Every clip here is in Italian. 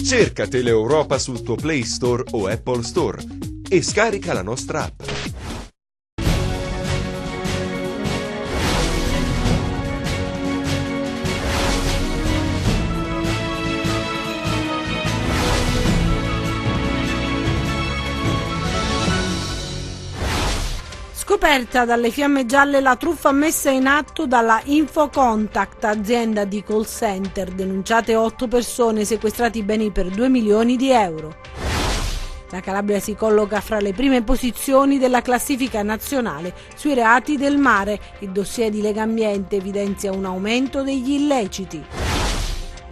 Cerca Teleeuropa sul tuo Play Store o Apple Store e scarica la nostra app. Scoperta dalle Fiamme Gialle la truffa messa in atto dalla Infocontact, azienda di call center. Denunciate 8 persone, sequestrati beni per 2 milioni di euro. La Calabria si colloca fra le prime posizioni della classifica nazionale sui reati del mare. Il dossier di Legambiente evidenzia un aumento degli illeciti.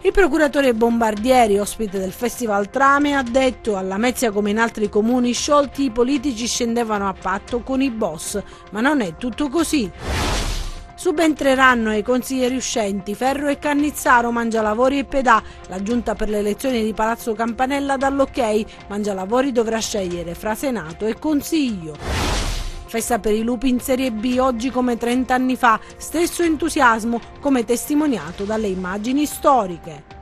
Il procuratore Bombardieri, ospite del Festival Trame, ha detto: alla Lamezia come in altri comuni sciolti i politici scendevano a patto con i boss, ma non è tutto così. Subentreranno ai consiglieri uscenti Ferro e Cannizzaro, Mangialavori e Pedà. La giunta per le elezioni di Palazzo Campanella dà l'ok. Mangialavori dovrà scegliere fra Senato e Consiglio. Festa per i lupi in Serie B, oggi come 30 anni fa, stesso entusiasmo come testimoniato dalle immagini storiche.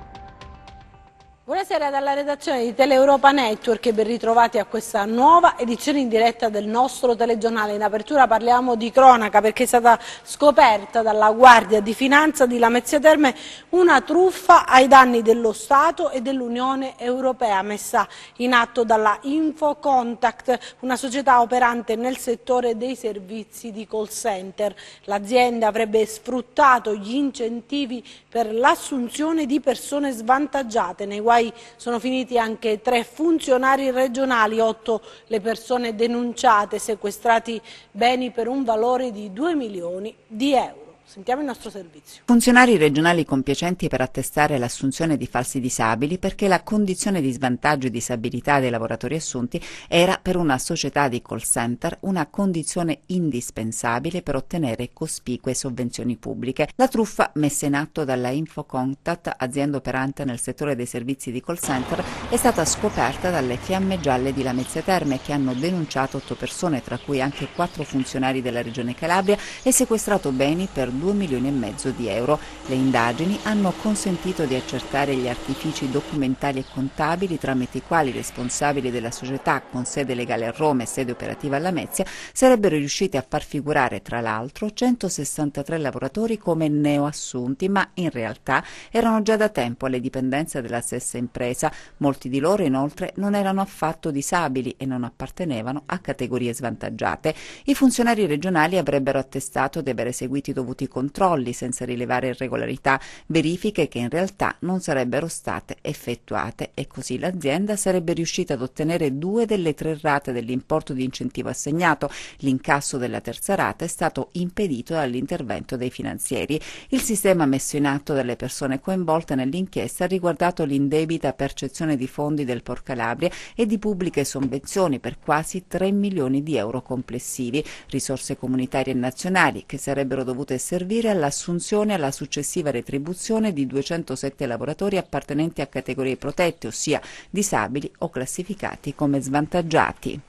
Buonasera dalla redazione di Teleeuropa Network e ben ritrovati a questa nuova edizione in diretta del nostro telegiornale. In apertura parliamo di cronaca perché è stata scoperta dalla Guardia di Finanza di Lamezia Terme una truffa ai danni dello Stato e dell'Unione Europea messa in atto dalla Infocontact, una società operante nel settore dei servizi di call center. L'azienda avrebbe sfruttato gli incentivi per l'assunzione di persone svantaggiate. Nei guai sono finiti anche 3 funzionari regionali, 8 le persone denunciate, sequestrati beni per un valore di 2 milioni di euro. Sentiamo il nostro servizio. Funzionari regionali compiacenti per attestare l'assunzione di falsi disabili perché la condizione di svantaggio e disabilità dei lavoratori assunti era per una società di call center una condizione indispensabile per ottenere cospicue sovvenzioni pubbliche. La truffa messa in atto dalla Infocontact, azienda operante nel settore dei servizi di call center, è stata scoperta dalle Fiamme Gialle di Lamezia Terme, che hanno denunciato 8 persone, tra cui anche 4 funzionari della Regione Calabria, e sequestrato beni per 2 milioni e mezzo di euro. Le indagini hanno consentito di accertare gli artifici documentali e contabili tramite i quali i responsabili della società, con sede legale a Roma e sede operativa a Lamezia, sarebbero riusciti a far figurare tra l'altro 163 lavoratori come neoassunti, ma in realtà erano già da tempo alle dipendenze della stessa impresa. Molti di loro inoltre non erano affatto disabili e non appartenevano a categorie svantaggiate. I funzionari regionali avrebbero attestato di aver eseguito i dovuti controlli senza rilevare irregolarità, verifiche che in realtà non sarebbero state effettuate, e così l'azienda sarebbe riuscita ad ottenere 2 delle 3 rate dell'importo di incentivo assegnato. L'incasso della terza rata è stato impedito dall'intervento dei finanzieri. Il sistema messo in atto dalle persone coinvolte nell'inchiesta ha riguardato l'indebita percezione di fondi del Por Calabria e di pubbliche sovvenzioni per quasi 3 milioni di euro complessivi, risorse comunitarie e nazionali che sarebbero dovute servire all'assunzione e alla successiva retribuzione di 207 lavoratori appartenenti a categorie protette, ossia disabili o classificati come svantaggiati.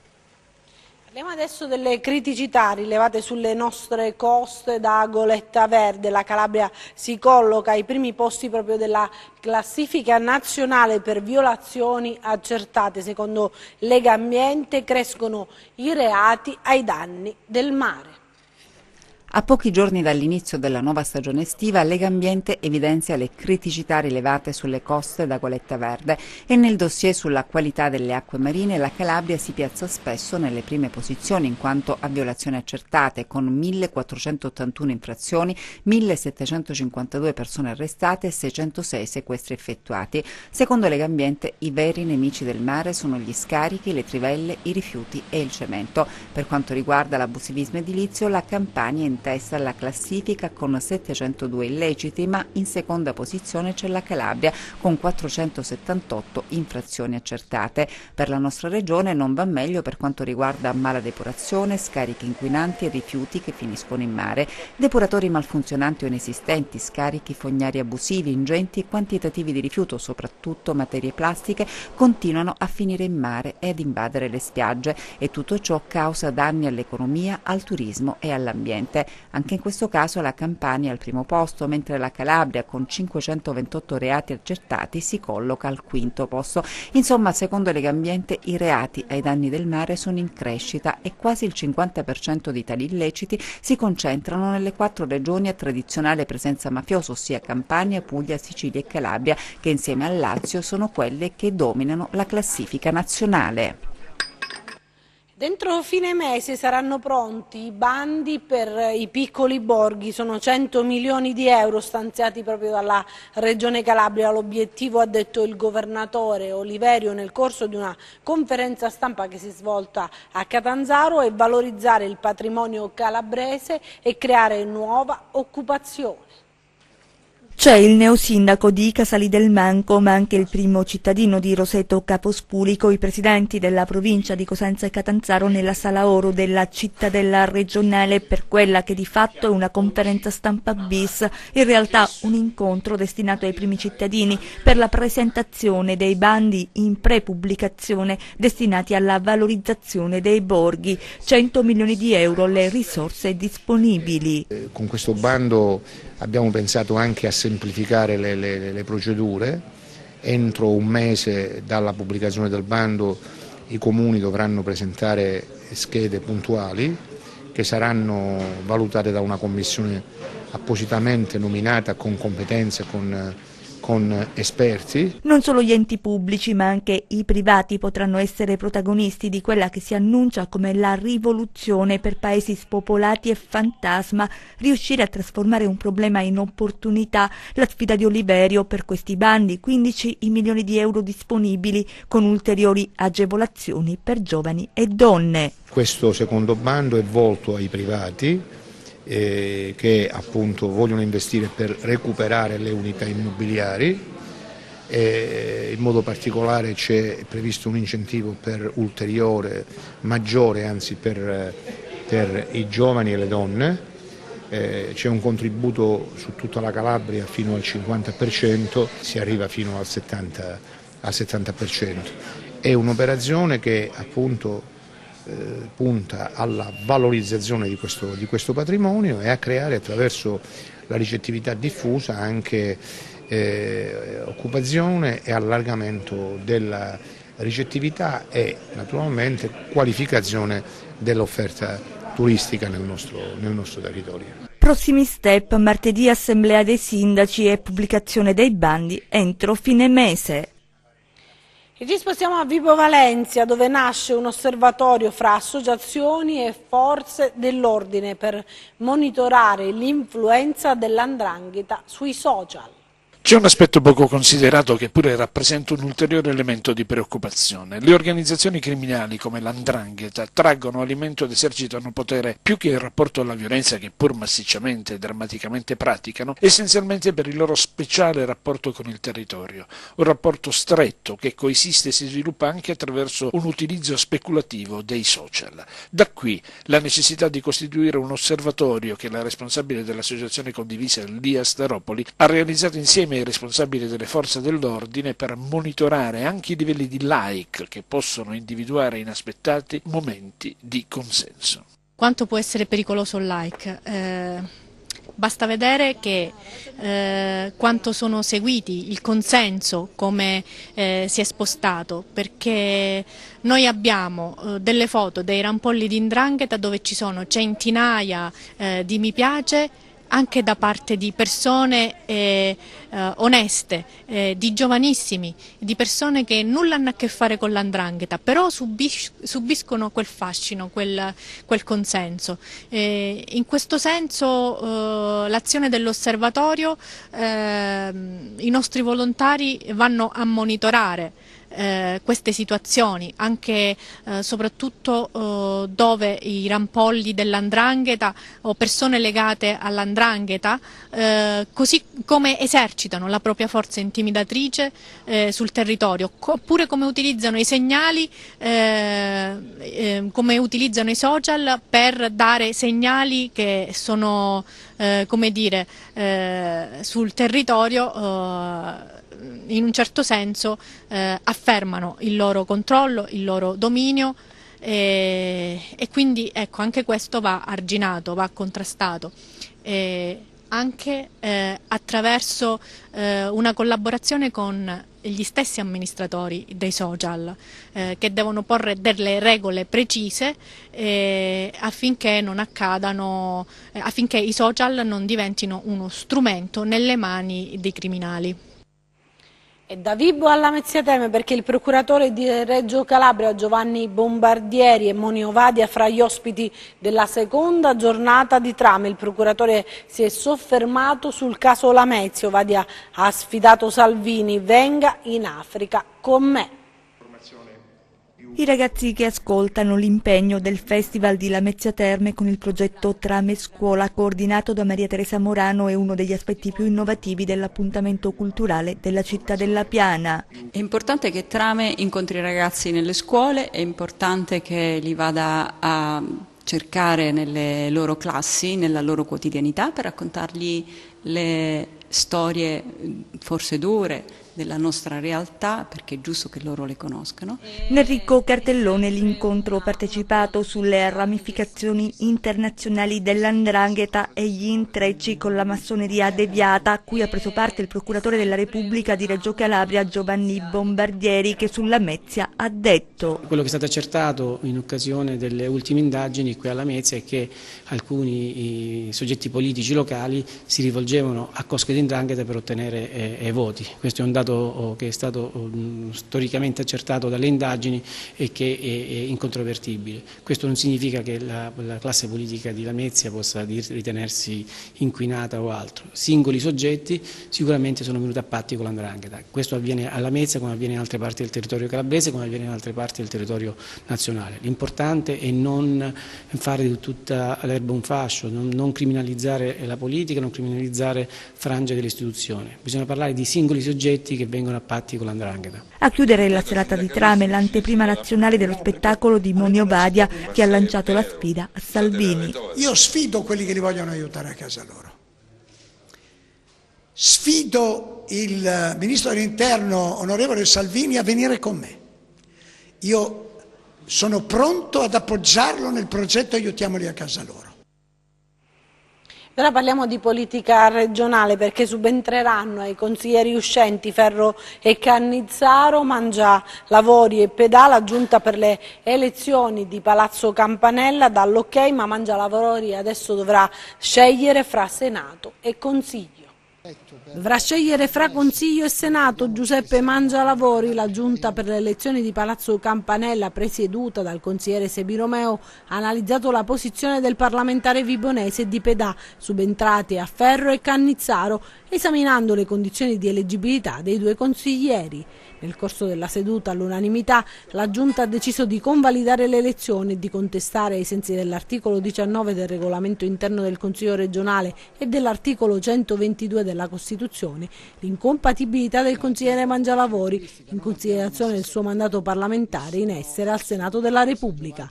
Parliamo adesso delle criticità rilevate sulle nostre coste da Goletta Verde. La Calabria si colloca ai primi posti proprio della classifica nazionale per violazioni accertate. Secondo Legambiente crescono i reati ai danni del mare. A pochi giorni dall'inizio della nuova stagione estiva, Legambiente evidenzia le criticità rilevate sulle coste da Goletta Verde e nel dossier sulla qualità delle acque marine la Calabria si piazza spesso nelle prime posizioni in quanto a violazioni accertate, con 1.481 infrazioni, 1.752 persone arrestate e 606 sequestri effettuati. Secondo Legambiente i veri nemici del mare sono gli scarichi, le trivelle, i rifiuti e il cemento. Per quanto riguarda l'abusivismo edilizio, la Campania è in testa alla classifica con 702 illeciti, ma in seconda posizione c'è la Calabria con 478 infrazioni accertate. Per la nostra regione non va meglio per quanto riguarda mala depurazione, scarichi inquinanti e rifiuti che finiscono in mare, depuratori malfunzionanti o inesistenti, scarichi fognari abusivi, ingenti quantitativi di rifiuto, soprattutto materie plastiche, continuano a finire in mare e ad invadere le spiagge, e tutto ciò causa danni all'economia, al turismo e all'ambiente. civile. Anche in questo caso la Campania è al primo posto, mentre la Calabria, con 528 reati accertati, si colloca al quinto posto. Insomma, secondo Legambiente, i reati ai danni del mare sono in crescita e quasi il 50% di tali illeciti si concentrano nelle 4 regioni a tradizionale presenza mafiosa, ossia Campania, Puglia, Sicilia e Calabria, che insieme al Lazio sono quelle che dominano la classifica nazionale. Dentro fine mese saranno pronti i bandi per i piccoli borghi, sono 100 milioni di euro stanziati proprio dalla Regione Calabria. L'obiettivo, ha detto il governatore Oliverio nel corso di una conferenza stampa che si è svolta a Catanzaro, è valorizzare il patrimonio calabrese e creare nuova occupazione. C'è il neosindaco di Casali del Manco, ma anche il primo cittadino di Roseto Capospulico, i presidenti della provincia di Cosenza e Catanzaro nella sala oro della cittadella regionale per quella che di fatto è una conferenza stampa bis, in realtà un incontro destinato ai primi cittadini per la presentazione dei bandi in prepubblicazione destinati alla valorizzazione dei borghi. 100 milioni di euro le risorse disponibili. Con questo bando abbiamo pensato anche a semplificare le procedure. Entro un mese dalla pubblicazione del bando i comuni dovranno presentare schede puntuali che saranno valutate da una commissione appositamente nominata con competenze, con esperti. Non solo gli enti pubblici ma anche i privati potranno essere protagonisti di quella che si annuncia come la rivoluzione per paesi spopolati e fantasma, riuscire a trasformare un problema in opportunità. La sfida di Oliverio per questi bandi, 15 i milioni di euro disponibili con ulteriori agevolazioni per giovani e donne. Questo secondo bando è volto ai privati che appunto vogliono investire per recuperare le unità immobiliari. In modo particolare c'è previsto un incentivo per maggiore anzi per i giovani e le donne, c'è un contributo su tutta la Calabria fino al 50%, si arriva fino al 70%. È un'operazione che appunto punta alla valorizzazione di questo patrimonio e a creare attraverso la ricettività diffusa anche occupazione e allargamento della ricettività e naturalmente qualificazione dell'offerta turistica nel nostro territorio. Prossimi step: martedì assemblea dei sindaci e pubblicazione dei bandi entro fine mese. E ci spostiamo a Vibo Valentia, dove nasce un osservatorio fra associazioni e forze dell'ordine per monitorare l'influenza dell''ndrangheta sui social. C'è un aspetto poco considerato che pure rappresenta un ulteriore elemento di preoccupazione. Le organizzazioni criminali come l''ndrangheta traggono alimento ed esercitano potere più che in rapporto alla violenza che pur massicciamente e drammaticamente praticano, essenzialmente per il loro speciale rapporto con il territorio. Un rapporto stretto che coesiste e si sviluppa anche attraverso un utilizzo speculativo dei social. Da qui la necessità di costituire un osservatorio che la responsabile dell'associazione condivisa Lia Staropoli ha realizzato insieme ai responsabili delle forze dell'ordine per monitorare anche i livelli di like che possono individuare inaspettati momenti di consenso. Quanto può essere pericoloso il like? Basta vedere che quanto sono seguiti, il consenso, come si è spostato, perché noi abbiamo delle foto dei rampolli di 'ndrangheta dove ci sono centinaia di mi piace anche da parte di persone oneste, di giovanissimi, di persone che nulla hanno a che fare con l''ndrangheta, però subiscono quel fascino, quel consenso. In questo senso l'azione dell'osservatorio, i nostri volontari vanno a monitorare queste situazioni, anche soprattutto dove i rampolli dell''ndrangheta o persone legate all''ndrangheta così come esercitano la propria forza intimidatrice sul territorio, oppure come utilizzano i segnali, come utilizzano i social per dare segnali che sono come dire sul territorio, in un certo senso affermano il loro controllo, il loro dominio e quindi ecco, anche questo va arginato, va contrastato. Anche attraverso una collaborazione con gli stessi amministratori dei social che devono porre delle regole precise affinché non accadano, affinché i social non diventino uno strumento nelle mani dei criminali. E da Vibo alla Lamezia Terme, perché il procuratore di Reggio Calabria Giovanni Bombardieri e Moni Ovadia fra gli ospiti della seconda giornata di trame. Il procuratore si è soffermato sul caso Lamezia. Ovadia ha sfidato Salvini: venga in Africa con me. I ragazzi che ascoltano l'impegno del Festival di Lamezia Terme con il progetto Trame Scuola, coordinato da Maria Teresa Morano, è uno degli aspetti più innovativi dell'appuntamento culturale della città della Piana. È importante che Trame incontri i ragazzi nelle scuole, è importante che li vada a cercare nelle loro classi, nella loro quotidianità, per raccontargli le storie forse dure della nostra realtà, perché è giusto che loro le conoscano. Nel ricco cartellone l'incontro partecipato sulle ramificazioni internazionali dell''ndrangheta e gli intrecci con la massoneria deviata, a cui ha preso parte il procuratore della Repubblica di Reggio Calabria Giovanni Bombardieri, che sulla Lamezia ha detto: quello che è stato accertato in occasione delle ultime indagini qui a Lamezia è che alcuni soggetti politici locali si rivolgevano a cosche di 'ndrangheta per ottenere voti. Questo è un dato che è stato storicamente accertato dalle indagini e che è incontrovertibile. Questo non significa che la classe politica di Lamezia possa ritenersi inquinata o altro. Singoli soggetti sicuramente sono venuti a patti con l''ndrangheta. Questo avviene a Lamezia come avviene in altre parti del territorio calabrese, come avviene in altre parti del territorio nazionale. L'importante è non fare di tutta l'erba un fascio, non criminalizzare la politica, non criminalizzare frange delle istituzioni. Bisogna parlare di singoli soggetti che vengono a patti con l''ndrangheta. A chiudere la serata di trame l'anteprima nazionale dello spettacolo di Moni Ovadia, che ha lanciato la sfida a Salvini. Io sfido quelli che li vogliono aiutare a casa loro. Sfido il ministro dell'Interno, onorevole Salvini, a venire con me. Io sono pronto ad appoggiarlo nel progetto Aiutiamoli a casa loro. Ora parliamo di politica regionale, perché subentreranno ai consiglieri uscenti Ferro e Cannizzaro. Mangialavori e Pedala, giunta per le elezioni di Palazzo Campanella, dall'ok, ma Mangialavori adesso dovrà scegliere fra Senato e Consiglio. Dovrà scegliere fra Consiglio e Senato. Giuseppe Mangialavori, la giunta per le elezioni di Palazzo Campanella, presieduta dal consigliere Sebi Romeo, ha analizzato la posizione del parlamentare vibonese e di Pedà, subentrati a Ferro e Cannizzaro, esaminando le condizioni di eleggibilità dei due consiglieri. Nel corso della seduta, all'unanimità, la Giunta ha deciso di convalidare le elezioni e di contestare, ai sensi dell'articolo 19 del regolamento interno del Consiglio regionale e dell'articolo 122 della Costituzione, l'incompatibilità del consigliere Mangialavori in considerazione del suo mandato parlamentare in essere al Senato della Repubblica.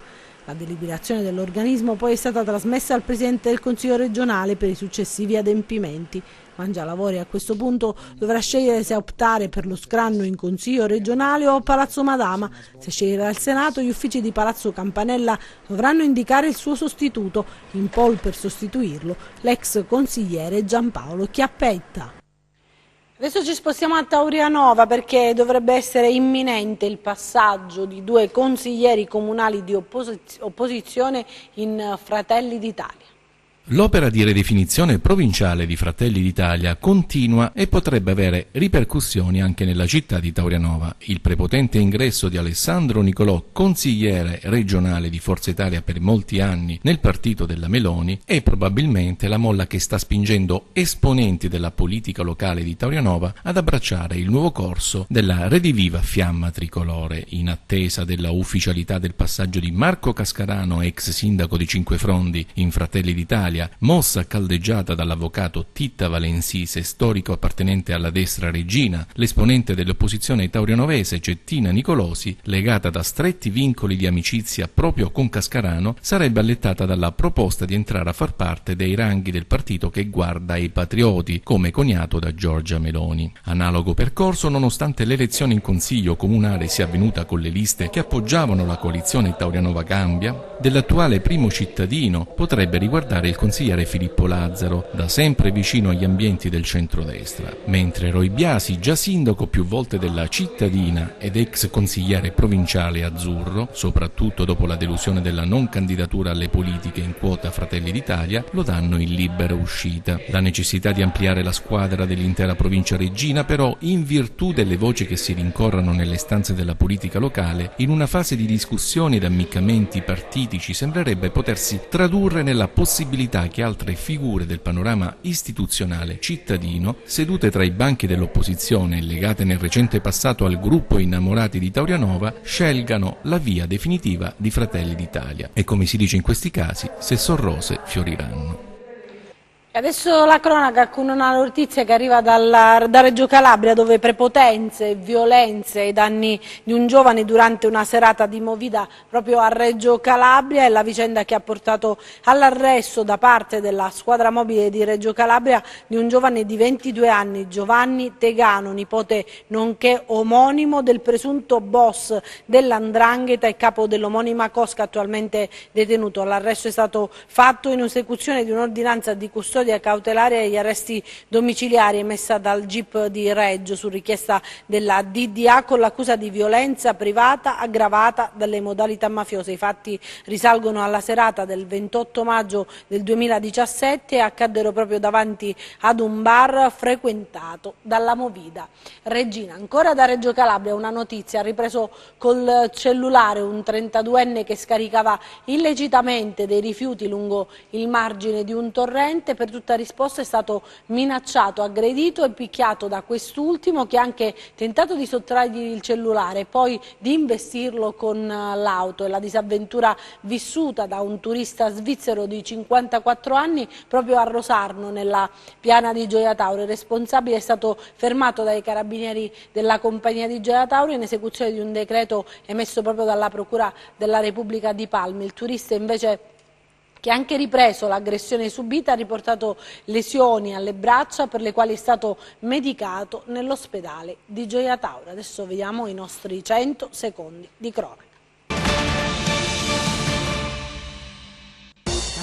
La deliberazione dell'organismo poi è stata trasmessa al Presidente del Consiglio regionale per i successivi adempimenti. Mangialavori a questo punto dovrà scegliere se optare per lo scranno in Consiglio regionale o a Palazzo Madama. Se sceglierà il Senato, gli uffici di Palazzo Campanella dovranno indicare il suo sostituto, in poll per sostituirlo, l'ex consigliere Giampaolo Chiappetta. Adesso ci spostiamo a Taurianova, perché dovrebbe essere imminente il passaggio di due consiglieri comunali di opposizione in Fratelli d'Italia. L'opera di ridefinizione provinciale di Fratelli d'Italia continua e potrebbe avere ripercussioni anche nella città di Taurianova. Il prepotente ingresso di Alessandro Nicolò, consigliere regionale di Forza Italia per molti anni nel partito della Meloni, è probabilmente la molla che sta spingendo esponenti della politica locale di Taurianova ad abbracciare il nuovo corso della rediviva fiamma tricolore. In attesa della ufficialità del passaggio di Marco Cascarano, ex sindaco di Cinquefrondi, in Fratelli d'Italia, d'Italia, mossa caldeggiata dall'avvocato Titta Valensise, storico appartenente alla destra reggina, l'esponente dell'opposizione taurianovese Cettina Nicolosi, legata da stretti vincoli di amicizia proprio con Cascarano, sarebbe allettata dalla proposta di entrare a far parte dei ranghi del partito che guarda ai patrioti, come coniato da Giorgia Meloni. Analogo percorso nonostante l'elezione in consiglio comunale sia avvenuta con le liste che appoggiavano la coalizione Taurianova Cambia, dell'attuale primo cittadino potrebbe riguardare il consigliere Filippo Lazzaro, da sempre vicino agli ambienti del centrodestra, mentre Roy Biasi, già sindaco più volte della cittadina ed ex consigliere provinciale azzurro, soprattutto dopo la delusione della non candidatura alle politiche in quota Fratelli d'Italia, lo danno in libera uscita. La necessità di ampliare la squadra dell'intera provincia reggina, però, in virtù delle voci che si rincorrono nelle stanze della politica locale, in una fase di discussioni ed ammiccamenti partitici sembrerebbe potersi tradurre nella possibilità che altre figure del panorama istituzionale cittadino, sedute tra i banchi dell'opposizione e legate nel recente passato al gruppo Innamorati di Taurianova, scelgano la via definitiva di Fratelli d'Italia. E come si dice in questi casi, se son rose fioriranno. Adesso la cronaca con una notizia che arriva da Reggio Calabria, dove prepotenze, violenze ai danni di un giovane durante una serata di movida proprio a Reggio Calabria, è la vicenda che ha portato all'arresto da parte della squadra mobile di Reggio Calabria di un giovane di 22 anni, Giovanni Tegano, nipote nonché omonimo del presunto boss dell''ndrangheta e capo dell'omonima cosca attualmente detenuto. L'arresto è stato fatto in esecuzione di un'ordinanza di custodia cautelare agli arresti domiciliari emessa dal GIP di Reggio su richiesta della DDA con l'accusa di violenza privata aggravata dalle modalità mafiose. I fatti risalgono alla serata del 28 maggio del 2017 e accaddero proprio davanti ad un bar frequentato dalla movida reggina. Ancora da Reggio Calabria una notizia: ha ripreso col cellulare un 32enne che scaricava illecitamente dei rifiuti lungo il margine di un torrente. Per tutta risposta è stato minacciato, aggredito e picchiato da quest'ultimo, che ha anche tentato di sottrargli il cellulare e poi di investirlo con l'auto. È la disavventura vissuta da un turista svizzero di 54 anni proprio a Rosarno, nella piana di Gioia Tauro. Il responsabile è stato fermato dai carabinieri della compagnia di Gioia Tauro in esecuzione di un decreto emesso proprio dalla Procura della Repubblica di Palmi. Il turista invece, che ha anche ripreso l'aggressione subita, ha riportato lesioni alle braccia per le quali è stato medicato nell'ospedale di Gioia Tauro. Adesso vediamo i nostri 100 secondi di cronaca.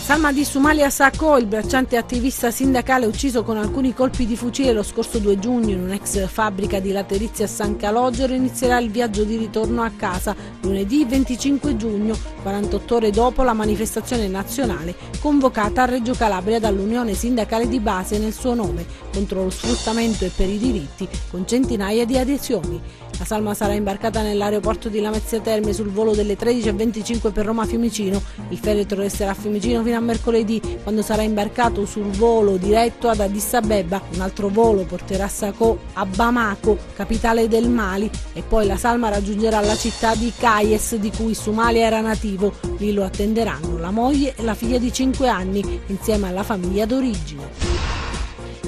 Salma di Somalia Sacco, il bracciante attivista sindacale ucciso con alcuni colpi di fucile lo scorso 2 giugno in un'ex fabbrica di laterizia a San Calogero, inizierà il viaggio di ritorno a casa lunedì 25 giugno, 48 ore dopo la manifestazione nazionale convocata a Reggio Calabria dall'Unione Sindacale di Base nel suo nome contro lo sfruttamento e per i diritti, con centinaia di adesioni. La salma sarà imbarcata nell'aeroporto di Lamezia Terme sul volo delle 13:25 per Roma Fiumicino. Il feretro resterà a Fiumicino fino a mercoledì, quando sarà imbarcato sul volo diretto ad Addis Abeba. Un altro volo porterà Sacco a Bamako, capitale del Mali, e poi la salma raggiungerà la città di Kayes, di cui Somalia era nativo. Lì lo attenderanno la moglie e la figlia di 5 anni, insieme alla famiglia d'origine.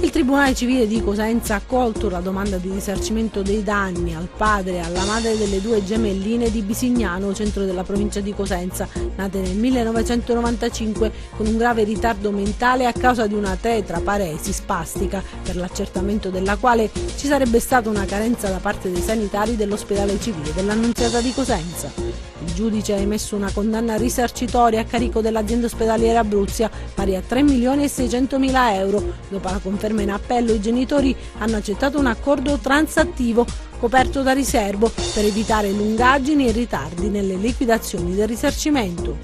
Il Tribunale Civile di Cosenza ha accolto la domanda di risarcimento dei danni al padre e alla madre delle 2 gemelline di Bisignano, centro della provincia di Cosenza, nate nel 1995 con un grave ritardo mentale a causa di una tetraparesi spastica, per l'accertamento della quale ci sarebbe stata una carenza da parte dei sanitari dell'ospedale civile dell'Annunziata di Cosenza. Il giudice ha emesso una condanna risarcitoria a carico dell'azienda ospedaliera Abruzia pari a 3.600.000 euro. Dopo la conferma in appello, i genitori hanno accettato un accordo transattivo coperto da riservo per evitare lungaggini e ritardi nelle liquidazioni del risarcimento.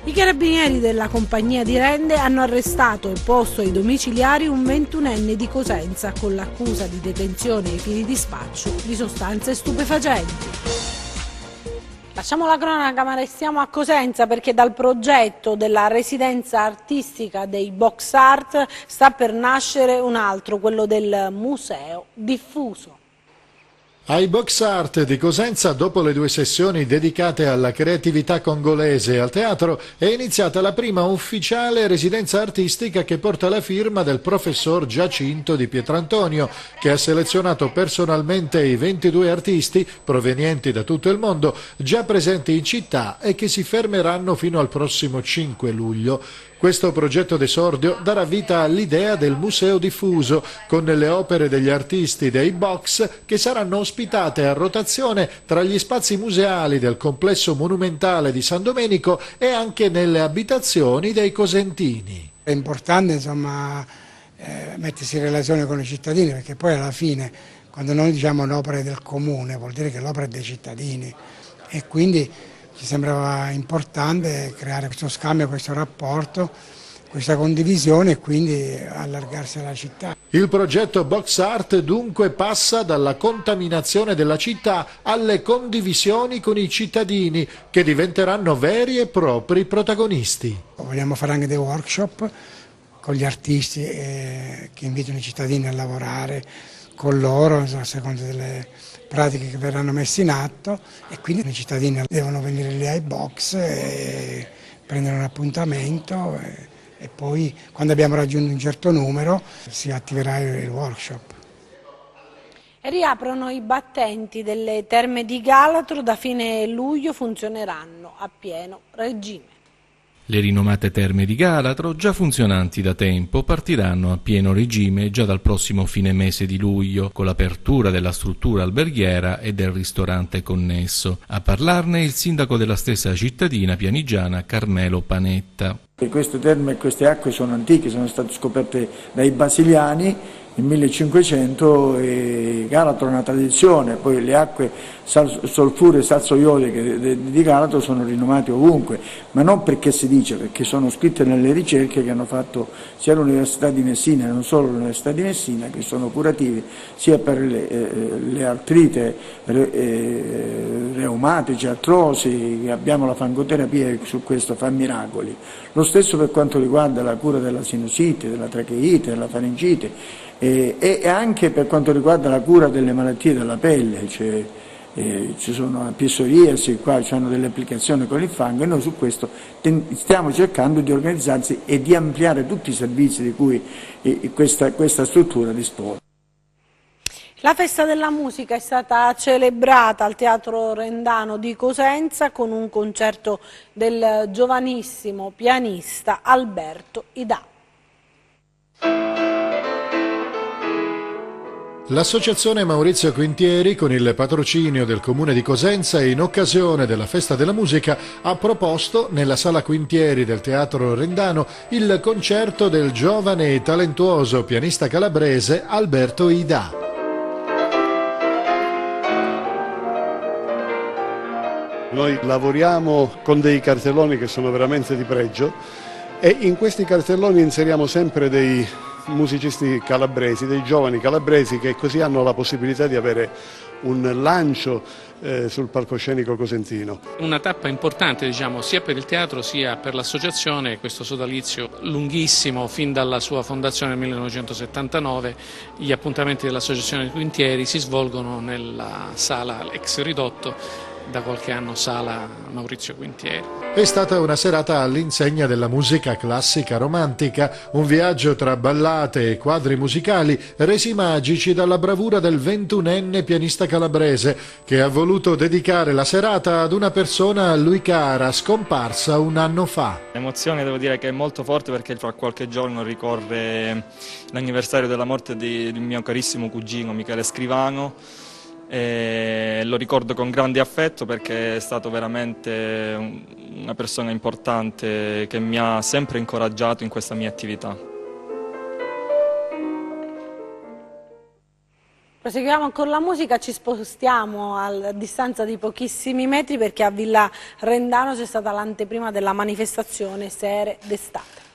I carabinieri della compagnia di Rende hanno arrestato e posto ai domiciliari un 21enne di Cosenza con l'accusa di detenzione ai fini di spaccio di sostanze stupefacenti. Lasciamo la cronaca ma restiamo a Cosenza, perché dal progetto della residenza artistica dei Box Art sta per nascere un altro, quello del museo diffuso. Ai Box Art di Cosenza, dopo le 2 sessioni dedicate alla creatività congolese e al teatro, è iniziata la prima ufficiale residenza artistica che porta la firma del professor Giacinto Di Pietrantonio, che ha selezionato personalmente i 22 artisti provenienti da tutto il mondo, già presenti in città e che si fermeranno fino al prossimo 5 luglio. Questo progetto d'esordio darà vita all'idea del museo diffuso, con le opere degli artisti dei Box che saranno ospitate a rotazione tra gli spazi museali del complesso monumentale di San Domenico e anche nelle abitazioni dei cosentini. È importante mettersi in relazione con i cittadini, perché poi alla fine, quando noi diciamo l'opera è del comune, vuol dire che l'opera è dei cittadini, e quindi ci sembrava importante creare questo scambio, questo rapporto, questa condivisione e quindi allargarsi alla città. Il progetto Box Art dunque passa dalla contaminazione della città alle condivisioni con i cittadini, che diventeranno veri e propri protagonisti. Vogliamo fare anche dei workshop con gli artisti che invitano i cittadini a lavorare con loro, a seconda delle pratiche che verranno messe in atto, e quindi i cittadini devono venire lì ai Box e prendere un appuntamento e poi, quando abbiamo raggiunto un certo numero, si attiverà il workshop. Riaprono i battenti delle terme di Galatro, da fine luglio funzioneranno a pieno regime. Le rinomate terme di Galatro, già funzionanti da tempo, partiranno a pieno regime già dal prossimo fine mese di luglio, con l'apertura della struttura alberghiera e del ristorante connesso. A parlarne il sindaco della stessa cittadina pianigiana, Carmelo Panetta. Queste terme e queste acque sono antiche, sono state scoperte dai basiliani nel 1500 e Galatro è una tradizione, poi le acque solfure e salsoiodiche di Galatro sono rinomate ovunque, ma non perché si dice, perché sono scritte nelle ricerche che hanno fatto sia l'Università di Messina e non solo l'Università di Messina, che sono curative sia per le artrite reumatiche, artrosi, abbiamo la fangoterapia che su questo fa miracoli. Lo stesso per quanto riguarda la cura della sinusite, della tracheite, della faringite, e anche per quanto riguarda la cura delle malattie della pelle, cioè, ci sono psoriasi, qua hanno delle applicazioni con il fango, e noi su questo stiamo cercando di organizzarsi e di ampliare tutti i servizi di cui questa struttura dispone. La festa della musica è stata celebrata al Teatro Rendano di Cosenza con un concerto del giovanissimo pianista Alberto Idà. L'Associazione Maurizio Quintieri, con il patrocinio del Comune di Cosenza, in occasione della Festa della Musica, ha proposto nella Sala Quintieri del Teatro Rendano il concerto del giovane e talentuoso pianista calabrese Alberto Idà. Noi lavoriamo con dei cartelloni che sono veramente di pregio e in questi cartelloni inseriamo sempre dei musicisti calabresi, dei giovani calabresi, che così hanno la possibilità di avere un lancio sul palcoscenico cosentino. Una tappa importante, diciamo, sia per il teatro sia per l'associazione, questo sodalizio lunghissimo fin dalla sua fondazione nel 1979. Gli appuntamenti dell'Associazione Quintieri si svolgono nella sala ex ridotto, da qualche anno sala Maurizio Quintieri. È stata una serata all'insegna della musica classica romantica, un viaggio tra ballate e quadri musicali resi magici dalla bravura del 21enne pianista calabrese, che ha voluto dedicare la serata ad una persona a lui cara, scomparsa un anno fa. L'emozione, devo dire, che è molto forte, perché fra qualche giorno ricorre l'anniversario della morte di mio carissimo cugino Michele Scrivano. Lo ricordo con grande affetto, perché è stato veramente una persona importante che mi ha sempre incoraggiato in questa mia attività. Proseguiamo con la musica, ci spostiamo a distanza di pochissimi metri, perché a Villa Rendano c'è stata l'anteprima della manifestazione Sere d'estate.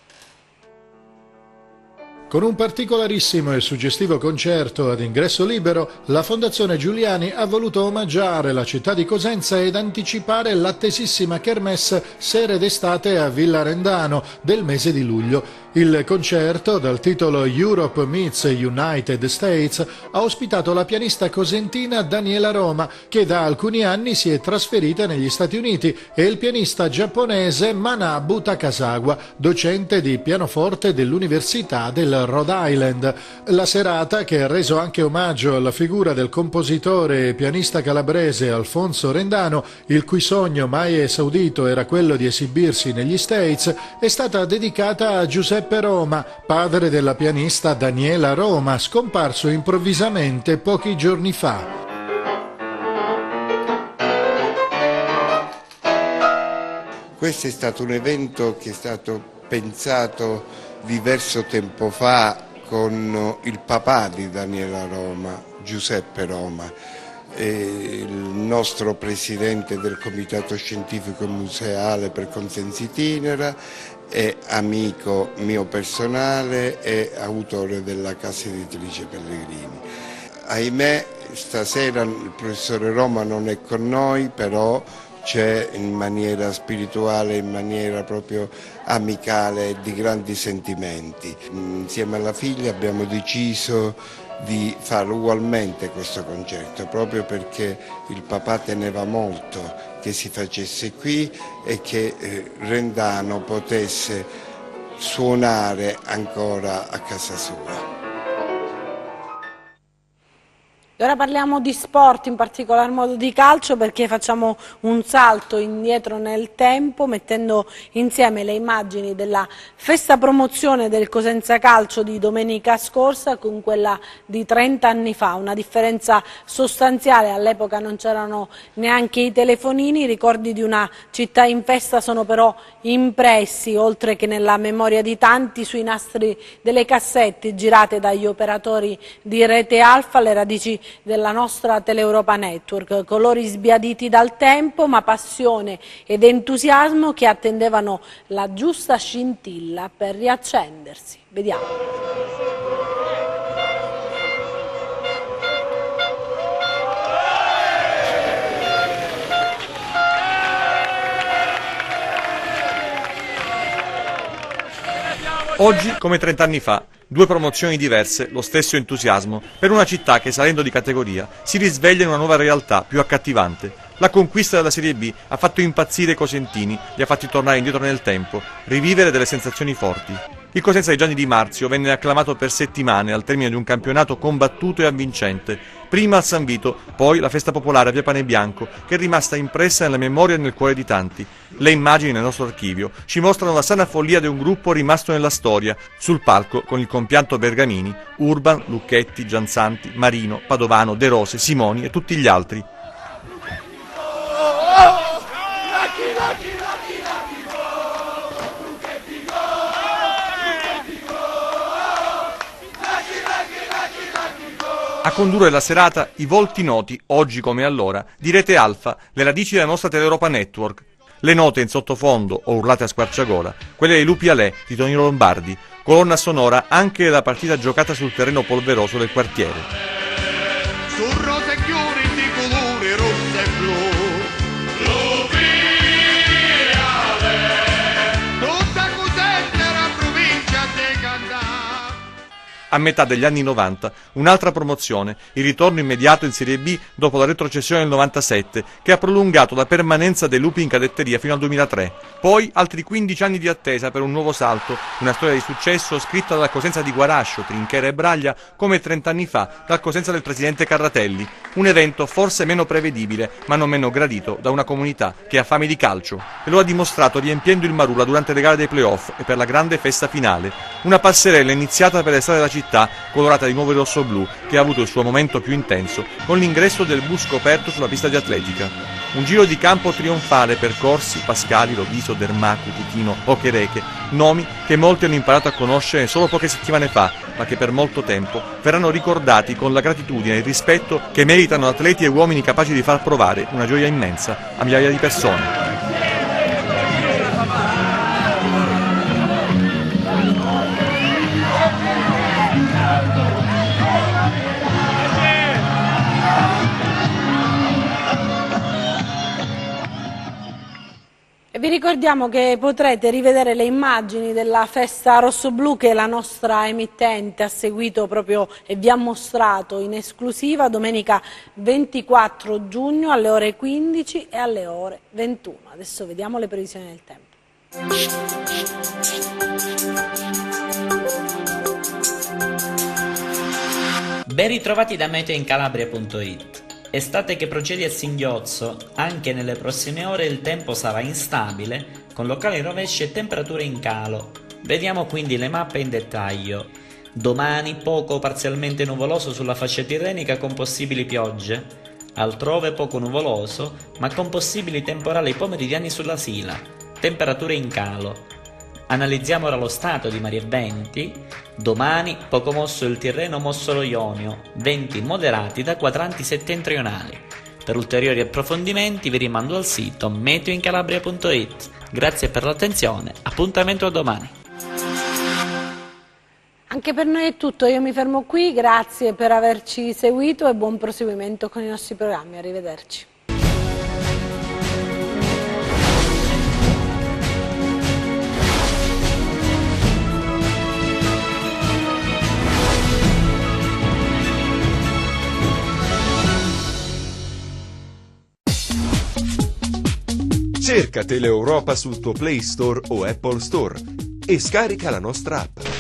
Con un particolarissimo e suggestivo concerto ad ingresso libero, la Fondazione Giuliani ha voluto omaggiare la città di Cosenza ed anticipare l'attesissima kermesse Sere d'estate a Villa Rendano del mese di luglio. Il concerto, dal titolo Europe Meets United States, ha ospitato la pianista cosentina Daniela Roma, che da alcuni anni si è trasferita negli Stati Uniti, e il pianista giapponese Manabu Takasawa, docente di pianoforte dell'Università del Rhode Island. La serata, che ha reso anche omaggio alla figura del compositore e pianista calabrese Alfonso Rendano, il cui sogno mai esaudito era quello di esibirsi negli States, è stata dedicata a Giuseppe Roma, padre della pianista Daniela Roma, scomparso improvvisamente pochi giorni fa. Questo è stato un evento che è stato pensato diverso tempo fa con il papà di Daniela Roma, Giuseppe Roma, il nostro presidente del Comitato Scientifico Museale per Consensi Itinera, è amico mio personale e autore della casa editrice Pellegrini. Ahimè, stasera il professore Roma non è con noi, però c'è in maniera spirituale, in maniera proprio amicale e di grandi sentimenti. Insieme alla figlia abbiamo deciso di fare ugualmente questo concerto, proprio perché il papà teneva molto che si facesse qui e che Rendano potesse suonare ancora a casa sua. E ora parliamo di sport, in particolar modo di calcio, perché facciamo un salto indietro nel tempo mettendo insieme le immagini della festa promozione del Cosenza Calcio di domenica scorsa con quella di 30 anni fa. Una differenza sostanziale, all'epoca non c'erano neanche i telefonini, i ricordi di una città in festa sono però impressi, oltre che nella memoria di tanti, sui nastri delle cassette girate dagli operatori di Rete Alfa, le radici della nostra Teleuropa Network, colori sbiaditi dal tempo ma passione ed entusiasmo che attendevano la giusta scintilla per riaccendersi. Vediamo. Oggi, come 30 anni fa, due promozioni diverse, lo stesso entusiasmo, per una città che, salendo di categoria, si risveglia in una nuova realtà più accattivante. La conquista della Serie B ha fatto impazzire i cosentini, li ha fatti tornare indietro nel tempo, rivivere delle sensazioni forti. Il Cosenza di Gianni Di Marzio venne acclamato per settimane al termine di un campionato combattuto e avvincente. Prima al San Vito, poi la festa popolare a Via Pane Bianco, che è rimasta impressa nella memoria e nel cuore di tanti. Le immagini nel nostro archivio ci mostrano la sana follia di un gruppo rimasto nella storia, sul palco con il compianto Bergamini, Urban, Lucchetti, Gianzanti, Marino, Padovano, De Rose, Simoni e tutti gli altri. A condurre la serata i volti noti, oggi come allora, di Rete Alfa, le radici della nostra Teleuropa Network. Le note in sottofondo o urlate a squarciagola, quelle dei Lupi Alè di Tonino Lombardi, colonna sonora anche della partita giocata sul terreno polveroso del quartiere. Su rose e fiori di colore rosso e blu. A metà degli anni 90, un'altra promozione, il ritorno immediato in Serie B dopo la retrocessione del 97, che ha prolungato la permanenza dei Lupi in cadetteria fino al 2003. Poi altri 15 anni di attesa per un nuovo salto, una storia di successo scritta dal Cosenza di Guarascio, Trinchera e Braglia, come 30 anni fa dal Cosenza del presidente Carratelli. Un evento forse meno prevedibile, ma non meno gradito da una comunità che ha fame di calcio. E lo ha dimostrato riempiendo il Marula durante le gare dei playoff e per la grande festa finale. Una passerella iniziata per le strade della città, colorata di nuovo in rosso-blu, che ha avuto il suo momento più intenso con l'ingresso del bus scoperto sulla pista di atletica. Un giro di campo trionfale per Corsi, Pascali, Loviso, Dermacu, Tutino, Ochereche, nomi che molti hanno imparato a conoscere solo poche settimane fa, ma che per molto tempo verranno ricordati con la gratitudine e il rispetto che meritano atleti e uomini capaci di far provare una gioia immensa a migliaia di persone. E Vi ricordiamo che potrete rivedere le immagini della festa rossoblu che la nostra emittente ha seguito proprio e vi ha mostrato in esclusiva domenica 24 giugno alle ore 15 e alle ore 21. Adesso vediamo le previsioni del tempo. Ben ritrovati da meteoincalabria.it. Estate che procede a singhiozzo, anche nelle prossime ore il tempo sarà instabile, con locali rovesci e temperature in calo. Vediamo quindi le mappe in dettaglio. Domani poco o parzialmente nuvoloso sulla fascia tirrenica con possibili piogge. Altrove poco nuvoloso, ma con possibili temporali pomeridiani sulla Sila. Temperature in calo. Analizziamo ora lo stato di mari e venti. Domani poco mosso il Tirreno, mosso lo Ionio, venti moderati da quadranti settentrionali. Per ulteriori approfondimenti vi rimando al sito meteoincalabria.it. Grazie per l'attenzione, appuntamento a domani. Anche per noi è tutto, io mi fermo qui, grazie per averci seguito e buon proseguimento con i nostri programmi, arrivederci. Cerca Teleeuropa sul tuo Play Store o Apple Store e scarica la nostra app.